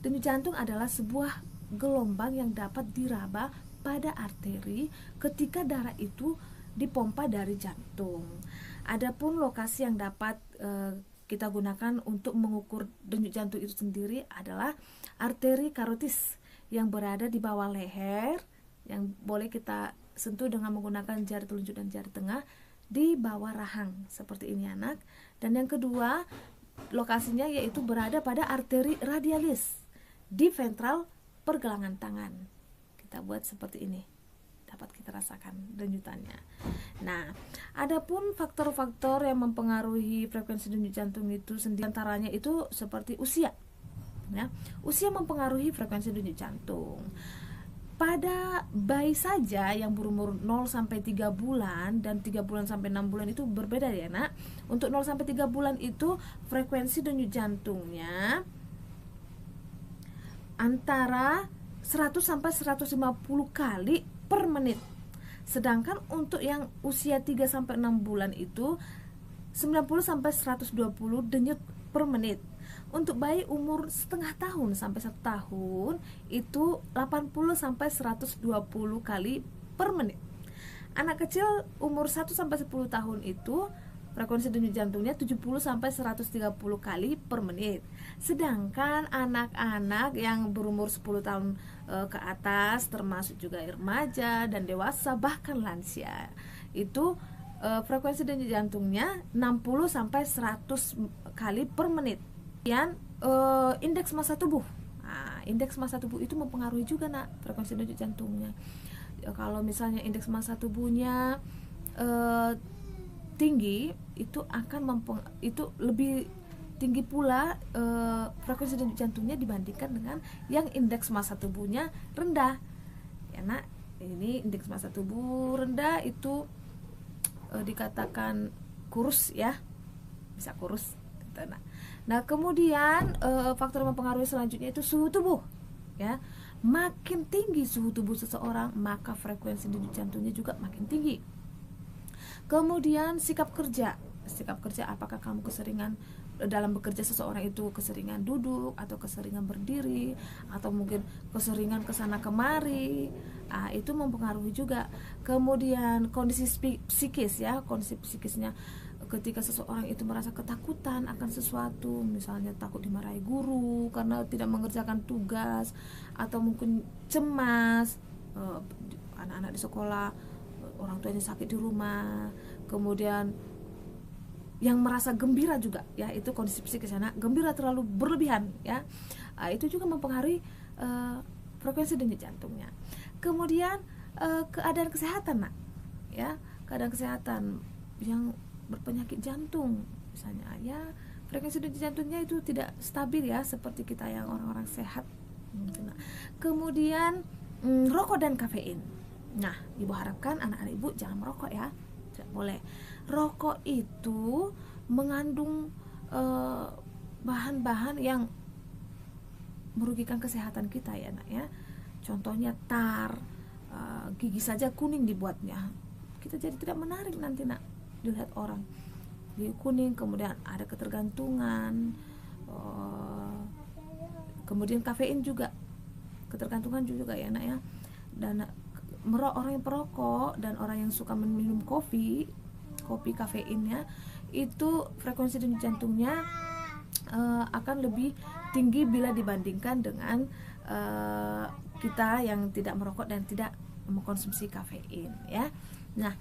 Denyut jantung adalah sebuah gelombang yang dapat diraba pada arteri ketika darah itu dipompa dari jantung. Adapun lokasi yang dapat kita gunakan untuk mengukur denyut jantung itu sendiri adalah arteri karotis yang berada di bawah leher, yang boleh kita sentuh dengan menggunakan jari telunjuk dan jari tengah di bawah rahang, seperti ini anak. Dan yang kedua, lokasinya yaitu berada pada arteri radialis di ventral pergelangan tangan. Kita buat seperti ini, dapat kita rasakan denyutannya. Nah, adapun faktor-faktor yang mempengaruhi frekuensi denyut jantung itu sendiri, antaranya itu seperti usia. Ya, usia mempengaruhi frekuensi denyut jantung. Pada bayi saja yang berumur 0 sampai 3 bulan dan 3 bulan sampai 6 bulan itu berbeda ya, Nak. Untuk 0 sampai 3 bulan itu frekuensi denyut jantungnya antara 100 sampai 150 kali per menit. Sedangkan untuk yang usia 3 sampai 6 bulan itu 90 sampai 120 denyut per menit. Untuk bayi umur setengah tahun sampai 1 tahun itu 80 sampai 120 kali per menit. Anak kecil umur 1 sampai 10 tahun itu frekuensi denyut jantungnya 70 sampai 130 kali per menit. Sedangkan anak-anak yang berumur 10 tahun ke atas, termasuk juga remaja dan dewasa bahkan lansia, itu frekuensi denyut jantungnya 60 sampai 100 kali per menit. Kemudian indeks massa tubuh. Nah, indeks massa tubuh itu mempengaruhi juga, Nak, frekuensi denyut jantungnya. Kalau misalnya indeks massa tubuhnya tinggi, itu akan itu lebih tinggi pula frekuensi denyut jantungnya dibandingkan dengan yang indeks massa tubuhnya rendah. Ya, Nak, ini indeks massa tubuh rendah itu dikatakan kurus ya, bisa kurus gitu, Nah, kemudian faktor yang mempengaruhi selanjutnya itu suhu tubuh ya. Makin tinggi suhu tubuh seseorang, maka frekuensi denyut jantungnya juga makin tinggi. Kemudian sikap kerja, apakah kamu keseringan dalam bekerja, seseorang itu keseringan duduk atau keseringan berdiri atau mungkin keseringan kesana kemari, itu mempengaruhi juga. Kemudian kondisi psikis ya, kondisi psikisnya, ketika seseorang itu merasa ketakutan akan sesuatu, misalnya takut dimarahi guru karena tidak mengerjakan tugas, atau mungkin cemas, anak-anak di sekolah, orang tuanya sakit di rumah. Kemudian yang merasa gembira juga ya, itu kondisi psikis anak, gembira terlalu berlebihan ya, itu juga mempengaruhi frekuensi denyut jantungnya. Kemudian keadaan kesehatan, Nak, ya, keadaan kesehatan yang berpenyakit jantung misalnya ya, frekuensi denyut jantungnya itu tidak stabil ya, seperti kita yang orang-orang sehat. Kemudian rokok dan kafein. Nah, ibu harapkan anak-anak ibu jangan merokok ya, tidak boleh. Rokok itu mengandung bahan-bahan yang merugikan kesehatan kita ya, Nak ya. Contohnya tar, gigi saja kuning dibuatnya, kita jadi tidak menarik nanti, Nak, dilihat orang. Gigi kuning, kemudian ada ketergantungan, kemudian kafein juga, ketergantungan juga ya, Nak ya. Dan orang yang perokok dan orang yang suka minum kopi kafeinnya, itu frekuensi denyut jantungnya akan lebih tinggi bila dibandingkan dengan kita yang tidak merokok dan tidak mengkonsumsi kafein ya. Nah,